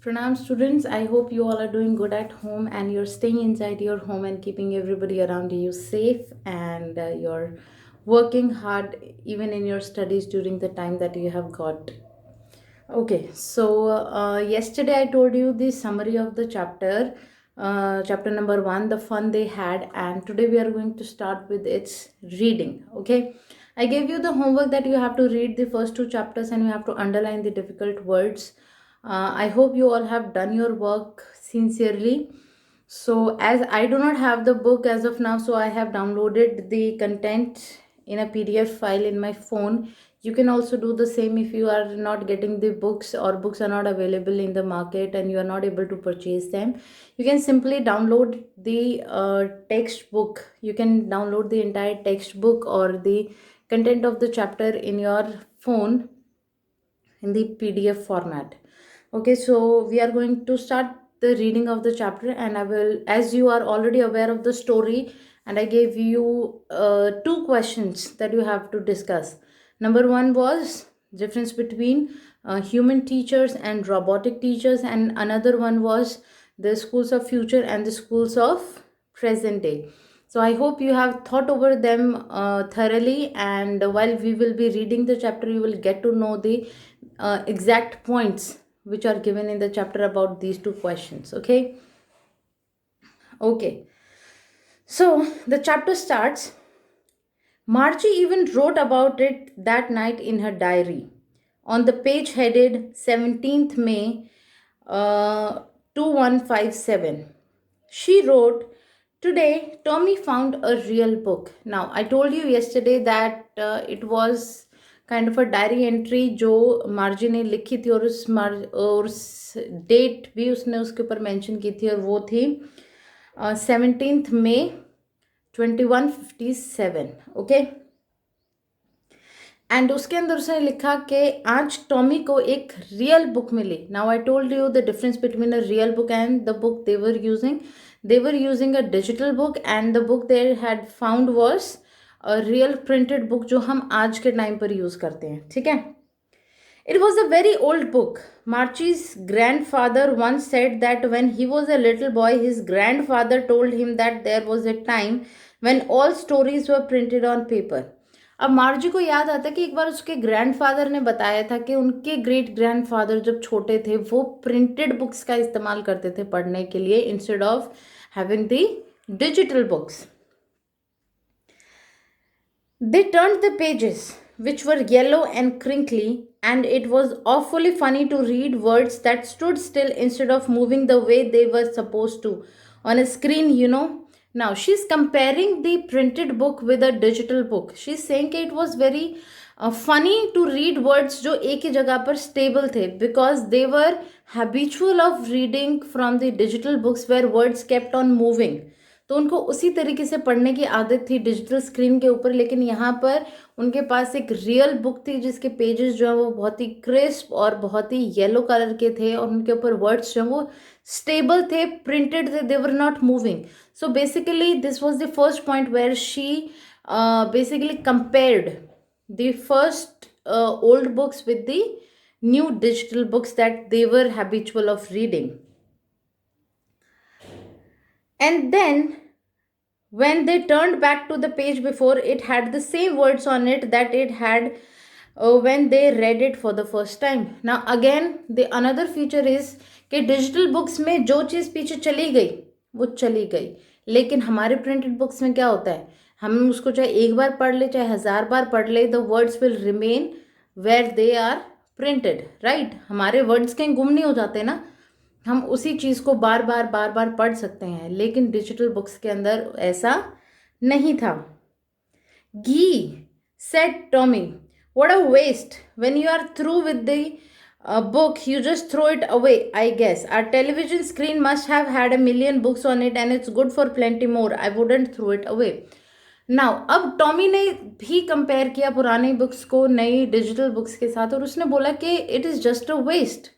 Pranam students, I hope you all are doing good at home and you're staying inside your home and keeping everybody around you safe and you're working hard even in your studies during the time that you have got. Okay, so yesterday I told you the summary of the chapter, chapter number 1, the fun they had, and today we are going to start with its reading. Okay, I gave you the homework that you have to read the first two chapters and you have to underline the difficult words. I hope you all have done your work sincerely. So, as I do not have the book as of now, so I have downloaded the content in a PDF file in my phone. You can also do the same if you are not getting the books or books are not available in the market and you are not able to purchase them. You can simply download the textbook. You can download the entire textbook or the content of the chapter in your phone in the PDF format. Okay, so we are going to start the reading of the chapter, and I will, as you are already aware of the story, and I gave you two questions that you have to discuss. Number one was difference between human teachers and robotic teachers, and another one was the schools of future and the schools of present day. So I hope you have thought over them thoroughly, and while we will be reading the chapter, you will get to know the exact points which are given in the chapter about these two questions. Okay, so the chapter starts. Margie even wrote about it that night in her diary on the page headed 17th May 2157. She wrote, "Today, Tommy found a real book." Now, I told you yesterday that it was kind of a diary entry जो मार्जी ने लिखी थी और उस date भी उसने उसके ऊपर मेंशन की थी और वो थी 17 मई 2157. ओके, एंड उसके अंदर उसने लिखा कि आज टॉमी को एक रियल बुक मिली. Now I told you the difference between a real book and the book they were using a digital book and the book they had found was a real printed book जो हम आज के time पर use करते हैं. ठीक है, it was a very old book. Marchie's grandfather once said that when he was a little boy, his grandfather told him that there was a time when all stories were printed on paper. अब मार्जी को याद आता है कि एक बार उसके grandfather ने बताया था कि उनके ग्रेट ग्रैंडफादर जब छोटे थे वो प्रिंटेड बुक्स का इस्तेमाल करते थे पढ़ने के लिए instead of having the digital books. They turned the pages, which were yellow and crinkly, and it was awfully funny to read words that stood still instead of moving the way they were supposed to on a screen. Now, she's comparing the printed book with a digital book. She's saying that it was very funny to read words जो एक ही जगह पर stable थे because they were habitual of reading from the digital books where words kept on moving. तो उनको उसी तरीके से पढ़ने की आदत थी डिजिटल स्क्रीन के ऊपर, लेकिन यहाँ पर उनके पास एक रियल बुक थी जिसके पेजेस जो है वो बहुत ही क्रिस्प और बहुत ही येलो कलर के थे और उनके ऊपर वर्ड्स जो वो स्टेबल थे, प्रिंटेड थे, they were not moving. So basically this was the first point where she basically compared the first old books with the new digital books that they were habitual of reading. And then when they turned back to the page before, it had the same words on it that it had when they read it for the first time. Now again, the another feature is कि digital books में जो चीज़ पीछे चली गई वो चली गई, लेकिन हमारे प्रिंटेड बुक्स में क्या होता है, हम उसको चाहे एक बार पढ़ ले चाहे 1000 बार पढ़ ले, the words will remain where they are printed. Right, हमारे वर्ड्स कहीं गुम नहीं हो जाते ना, हम उसी चीज़ को बार बार पढ़ सकते हैं, लेकिन डिजिटल बुक्स के अंदर ऐसा नहीं था. She said Tommy, what a waste, when you are through with the book you just throw it away. I guess our television screen must have had a million books on it and it's good for plenty more. I wouldn't throw it away. Now अब Tommy ने भी compare किया पुरानी books को नई digital books के साथ और उसने बोला कि it is just a waste.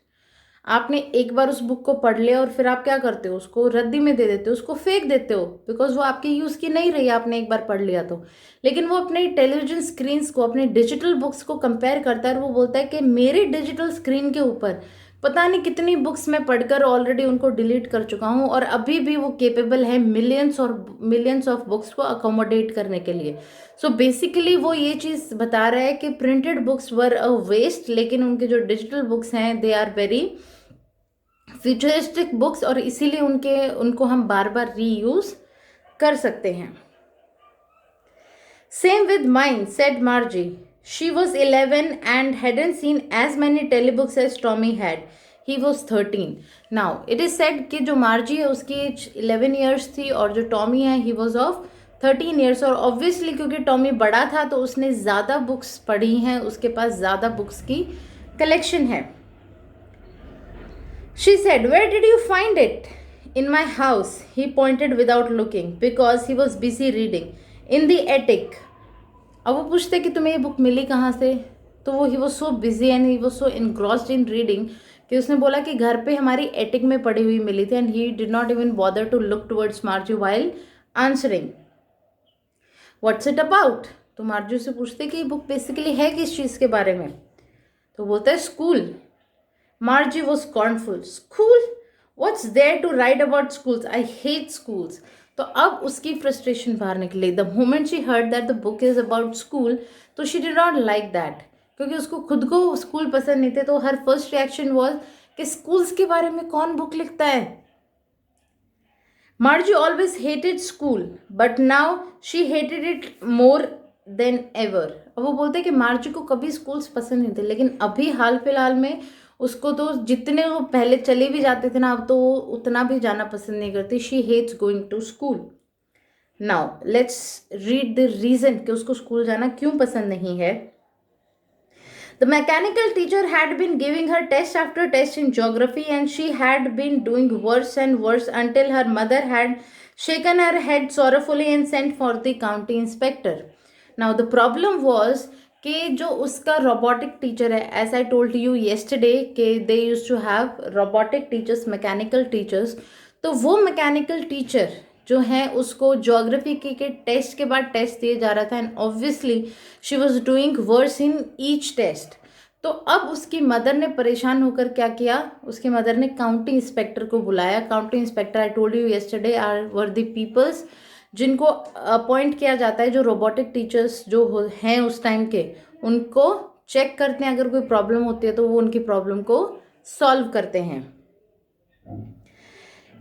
आपने एक बार उस बुक को पढ़ लिया और फिर आप क्या करते हो, उसको रद्दी में दे देते हो, उसको फेंक देते हो, बिकॉज वो आपके यूज़ की नहीं रही, आपने एक बार पढ़ लिया तो. लेकिन वो अपने टेलीविजन स्क्रीन्स को, अपने डिजिटल बुक्स को कंपेयर करता है और वो बोलता है कि मेरे डिजिटल स्क्रीन के ऊपर पता नहीं कितनी बुक्स मैं पढ़कर ऑलरेडी उनको डिलीट कर चुका हूँ, और अभी भी वो केपेबल है मिलियंस ऑफ बुक्स को अकोमोडेट करने के लिए। सो बेसिकली वो ये चीज़ बता रहा है कि printed books were a waste, लेकिन उनके जो डिजिटल बुक्स हैं they are very futuristic books, और इसीलिए उनको हम बार बार रीयूज कर सकते हैं। Same with mine, said Margie. She was 11 and hadn't seen as many telebooks as Tommy had. He was 13. Now, it is said कि जो मार्जी है उसकी एज 11 ईयर्स थी, और जो टॉमी है ही वॉज ऑफ 13 ईयर्स। और ऑब्वियसली क्योंकि टॉमी बड़ा था तो उसने ज़्यादा बुक्स पढ़ी हैं, उसके पास ज़्यादा बुक्स की कलेक्शन है। She said, where did you find it? In my house. He pointed without looking because he was busy reading. In the attic. अब वो पूछते कि तुम्हें ये बुक मिली कहाँ से, तो वो he was so busy and he was so engrossed in reading कि उसने बोला कि घर पे हमारी एटिक में पड़ी हुई मिली थी, and he did not even bother to look towards Margie while answering. What's it about? तो मार्जी से पूछते कि ये बुक बेसिकली है किस चीज़ के बारे में, तो बोलता है school. Margie was scornful. School? What's there to write about schools? I hate schools. तो अब उसकी फ्रस्ट्रेशन बाहर निकली। The moment she heard that the book is about school, तो she did not like that, क्योंकि उसको खुद को स्कूल पसंद नहीं थे। तो हर फर्स्ट रिएक्शन वॉज कि स्कूल्स के बारे में कौन बुक लिखता है। Margie always hated school but now she hated it more than ever. अब वो बोलते कि मार्जी को कभी स्कूल्स पसंद नहीं थे, लेकिन अभी हाल फिलहाल में उसको तो जितने वो पहले चले भी जाते थे ना, अब तो वो उतना भी जाना पसंद नहीं करती। She hates going to school. Now let's read the reason कि उसको स्कूल जाना क्यों पसंद नहीं है। The mechanical teacher had been giving her test after test in geography, and she had been doing worse and worse until her mother had shaken her head sorrowfully and sent for the county inspector. Now the problem was कि जो उसका robotic teacher है, as I told you yesterday कि they use to have robotic teachers, mechanical teachers. तो वो mechanical teacher जो है उसको ज्योग्राफी के टेस्ट के बाद टेस्ट दिए जा रहा था, and obviously she was doing worse in each test. तो अब उसकी मदर ने परेशान होकर क्या किया, उसकी मदर ने काउंटी इंस्पेक्टर को बुलाया। County inspector, I told you yesterday, are were the peoples जिनको अपॉइंट किया जाता है, जो रोबोटिक टीचर्स जो हैं उस टाइम के, उनको चेक करते हैं। अगर कोई प्रॉब्लम होती है तो वो उनकी प्रॉब्लम को सॉल्व करते हैं।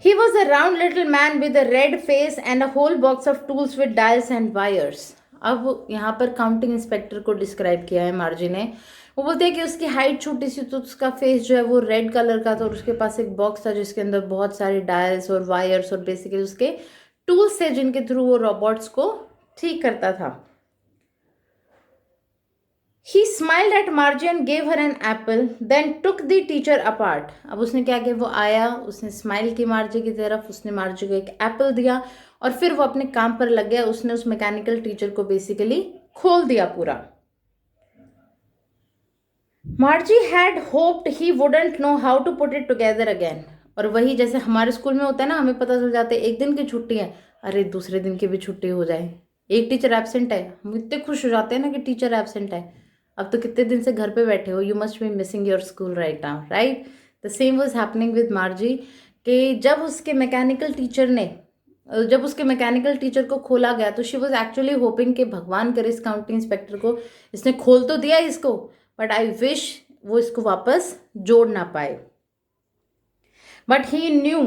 He was a round little man with a red face and a whole box of tools with dials and wires. अब यहाँ पर काउंटिंग इंस्पेक्टर को डिस्क्राइब किया है मार्जी ने। वो बोलते हैं कि उसकी हाइट छोटी सी, तो उसका फेस जो है वो रेड कलर का था, और उसके पास एक बॉक्स था जिसके अंदर बहुत सारे डायल्स और वायर्स और बेसिकली उसके टूल्स थे जिनके थ्रू वो रोबोट्स को ठीक करता था। He smiled at Margie and gave her an apple, then took the teacher apart. अब उसने क्या किया, वो आया, उसने स्माइल की मार्जी की तरफ, उसने मार्जी को एक एप्पल दिया और फिर वो अपने काम पर लग गया। उसने उस मैकेनिकल टीचर को बेसिकली खोल दिया पूरा। Margie had hoped he wouldn't know how to put it together again. और वही जैसे हमारे स्कूल में होता है ना, हमें पता चल जाता है एक दिन की छुट्टी है, अरे दूसरे दिन की भी छुट्टी हो जाए, एक टीचर एब्सेंट है, हम इतने खुश हो जाते हैं ना कि टीचर एब्सेंट है। अब तो कितने दिन से घर पे बैठे हो, you must be missing your school right now, right? The same was happening with मार्जी कि जब उसके मैकेनिकल टीचर को खोला गया तो शी वॉज एक्चुअली होपिंग कि भगवान करे इस काउंटी इंस्पेक्टर को, इसने खोल तो दिया इसको, बट आई विश वो इसको वापस जोड़ ना पाए। But he new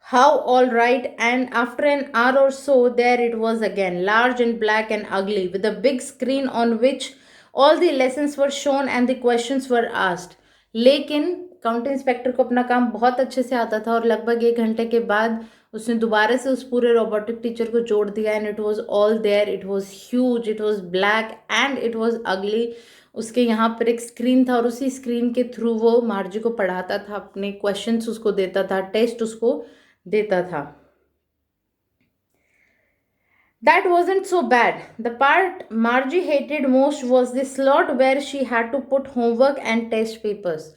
how all right, and after an hour or so there it was again, large and black and ugly, with a big screen on which all the lessons were shown and the questions were asked. लेकिन county inspector को अपना काम बहुत अच्छे से आता था और लगभग 1 घंटे के बाद उसने दोबारा से उस पूरे रोबोटिक टीचर को जोड़ दिया, and it was all there, it was huge, it was black and it was ugly. उसके यहाँ पर एक स्क्रीन था और उसी स्क्रीन के थ्रू वो मार्जी को पढ़ाता था, अपने क्वेश्चंस उसको देता था, टेस्ट उसको देता था। That wasn't so bad. The part Margie hated most was the slot where she had to put homework and test papers.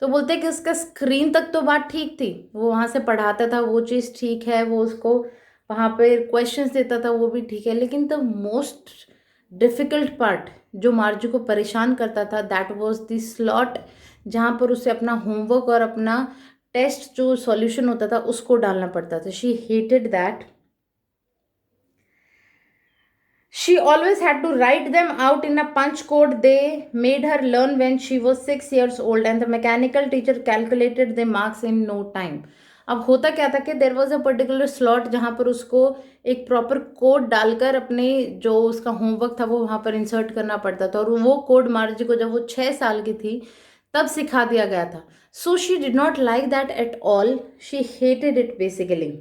तो बोलते कि उसका स्क्रीन तक तो बात ठीक थी, वो वहाँ से पढ़ाता था, वो चीज़ ठीक है, वो उसको वहाँ पे क्वेश्चंस देता था, वो भी ठीक है, लेकिन द मोस्ट डिफ़िकल्ट पार्ट जो मार्जी को परेशान करता था, दैट वाज द स्लॉट जहाँ पर उसे अपना होमवर्क और अपना टेस्ट जो सॉल्यूशन होता था उसको डालना पड़ता था. She hated that. She always had to write them out in a punch code they made her learn when she was 6 years old, and the mechanical teacher calculated the marks in no time. अब होता क्या था कि there was a particular slot जहाँ पर उसको एक proper code डालकर अपने जो उसका होमवर्क था वो वहाँ पर इंसर्ट करना पड़ता था, और वो कोड मार्जी को जब वो 6 साल की थी तब सिखा दिया गया था. So she did not like that at all. She hated it basically.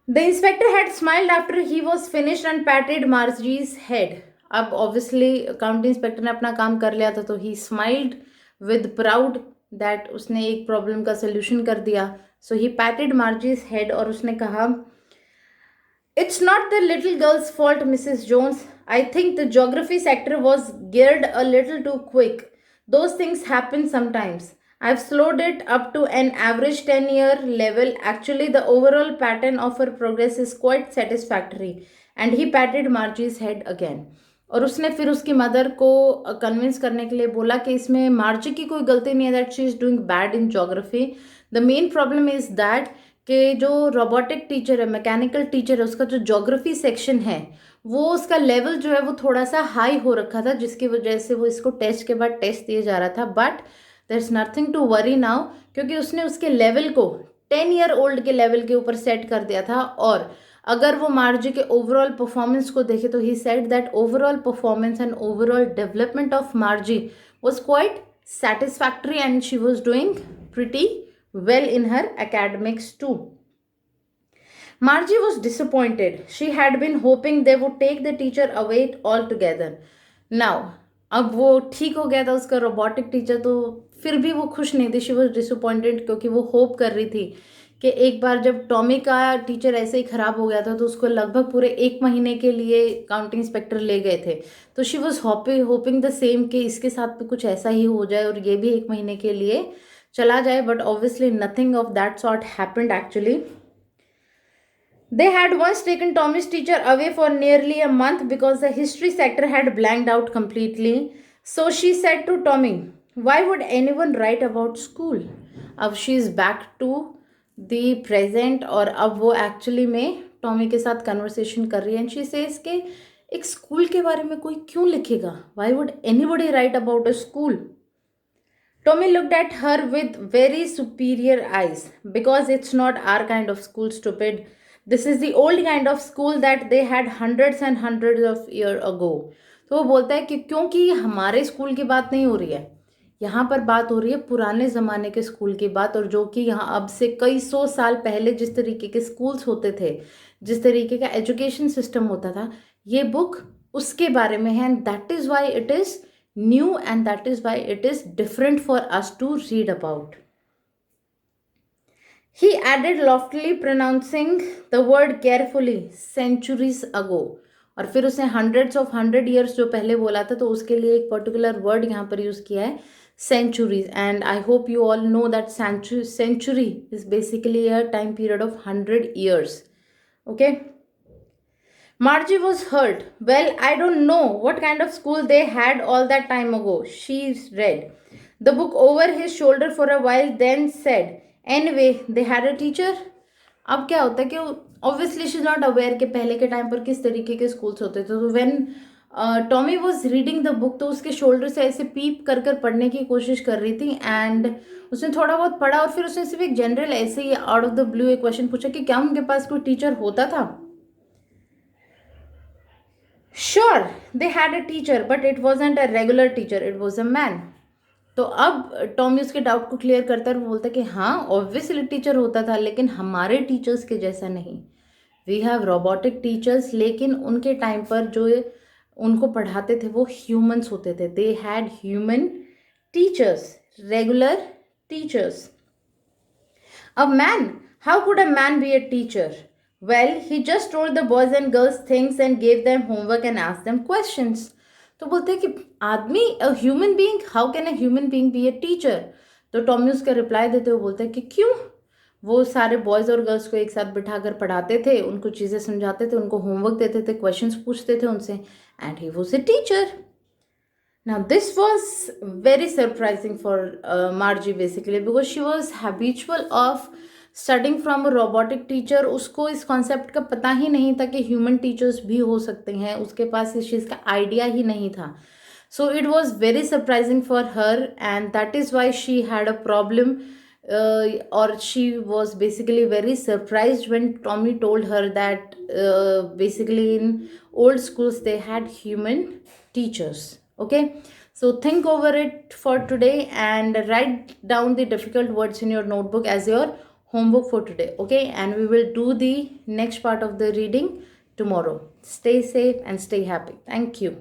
The inspector had smiled after he was finished and patted Marjorie's head. अब obviously काउंटी इंस्पेक्टर ने अपना काम कर लिया था तो he smiled with proud that उसने एक प्रॉब्लम का सोल्यूशन कर दिया. So he patted Marjorie's head और उसने कहा, It's not the little girl's fault, Mrs. Jones. I think the geography sector was geared a little too quick. Those things happen sometimes. I've slowed it up to an average 10-year level. Actually, the overall pattern of her progress is quite satisfactory. And he patted Margie's head again. और उसने फिर उसकी mother को convince करने के लिए बोला कि इसमें मार्जी की कोई गलती नहीं है, that she is doing bad in geography. The main problem is that कि जो रोबोटिक टीचर है, मैकेनिकल टीचर है, उसका जो जोग्राफी सेक्शन है वो उसका लेवल जो है वो थोड़ा सा हाई हो रखा था, जिसकी वजह से वो इसको टेस्ट के बाद टेस्ट दिया जा रहा था. But there is nothing to worry now, क्योंकि उसने उसके लेवल को 10 ईयर ओल्ड के लेवल के ऊपर सेट कर दिया था. और अगर वो मार्जी के ओवरऑल परफॉर्मेंस को देखे तो he said that overall performance and overall development of मार्जी was quite satisfactory and she was doing pretty well in her academics too. Margie was disappointed. She had been hoping they would take the teacher away altogether. Now, अब वो ठीक हो गया था उसका robotic teacher, तो फिर भी वो खुश नहीं थी. शी वॉज डिसअपॉइंटेड क्योंकि वो होप कर रही थी कि एक बार जब टॉमी का टीचर ऐसे ही ख़राब हो गया था तो उसको लगभग पूरे 1 महीने के लिए काउंटिंग इंस्पेक्टर ले गए थे. तो she was hoping the same कि इसके साथ भी कुछ ऐसा ही हो जाए और ये भी 1 महीने के लिए चला जाए. But obviously nothing of that sort happened actually. They had once taken Tommy's teacher away for nearly a month because the history sector had blanked out completely. So she said to Tommy, Why would anyone write about school? अब she is back to the present और अब वो actually में Tommy के साथ conversation कर रही है. एंड शी सेज के एक स्कूल के बारे में कोई क्यों लिखेगा? Why would anybody write about a school? Tommy looked at her with very superior eyes. Because it's not our kind of school, stupid. This is the old kind of school that they had hundreds and hundreds of years ago. तो वो बोलता है कि क्योंकि हमारे school की बात नहीं हो रही है, यहाँ पर बात हो रही है पुराने ज़माने के स्कूल की बात, और जो कि यहाँ अब से कई 100 साल पहले जिस तरीके के स्कूल्स होते थे, जिस तरीके का एजुकेशन सिस्टम होता था, ये बुक उसके बारे में है. And that is why it is new and that is why it is different for us to read about. He added loftily, pronouncing the word carefully, centuries ago. और फिर उसने hundred years जो पहले बोला था तो उसके लिए एक पर्टिकुलर वर्ड यहाँ पर यूज़ किया है, centuries. And I hope you all know that century is basically a time period of 100 years. Okay. Margie was hurt. Well, I don't know what kind of school they had all that time ago. She read the book over his shoulder for a while, then said, Anyway, they had a teacher. अब क्या होता है कि obviously she is not aware कि पहले के time पर किस तरीके के स्कूल्स होते थे. तो when Tommy was reading the book तो उसके शोल्डर से ऐसे पीप कर कर पढ़ने की कोशिश कर रही थी. एंड उसने थोड़ा बहुत पढ़ा और फिर उसने सिर्फ एक जनरल ऐसे ही आउट ऑफ द ब्लू एक क्वेश्चन पूछा कि क्या उनके पास कोई टीचर होता था. Sure they had a teacher but it wasn't a regular teacher, it was a man. तो अब टॉमी उसके डाउट को क्लियर करता है और बोलता है कि हाँ ऑब्वियसली टीचर होता था, लेकिन हमारे टीचर्स के जैसा नहीं. वी हैव रोबोटिक टीचर्स, लेकिन उनके टाइम पर जो उनको पढ़ाते थे वो ह्यूमंस होते थे. They had human teachers, regular teachers. A man, how could a man be a teacher? Well, he just told the boys and girls things and gave them homework and asked them questions. तो बोलते हैं कि आदमी, a human being, how can a human being be a teacher? तो Tommy उसका reply देते हुए बोलता है कि क्यों, वो सारे बॉयज़ और गर्ल्स को एक साथ बिठाकर पढ़ाते थे, उनको चीज़ें समझाते थे, उनको होमवर्क देते थे, क्वेश्चंस पूछते थे उनसे, and he was a teacher. Now, this was very surprising for Margie basically, because she was habitual of studying from a robotic teacher. उसको इस concept का पता ही नहीं था कि human teachers भी हो सकते हैं, उसके पास इस चीज़ का idea ही नहीं था. So it was very surprising for her, and that is why she had a problem, or she was basically very surprised when Tommy told her that basically in old schools they had human teachers. Okay, so think over it for today and write down the difficult words in your notebook as your homework for today. Okay, and we will do the next part of the reading tomorrow. Stay safe and stay happy. Thank you.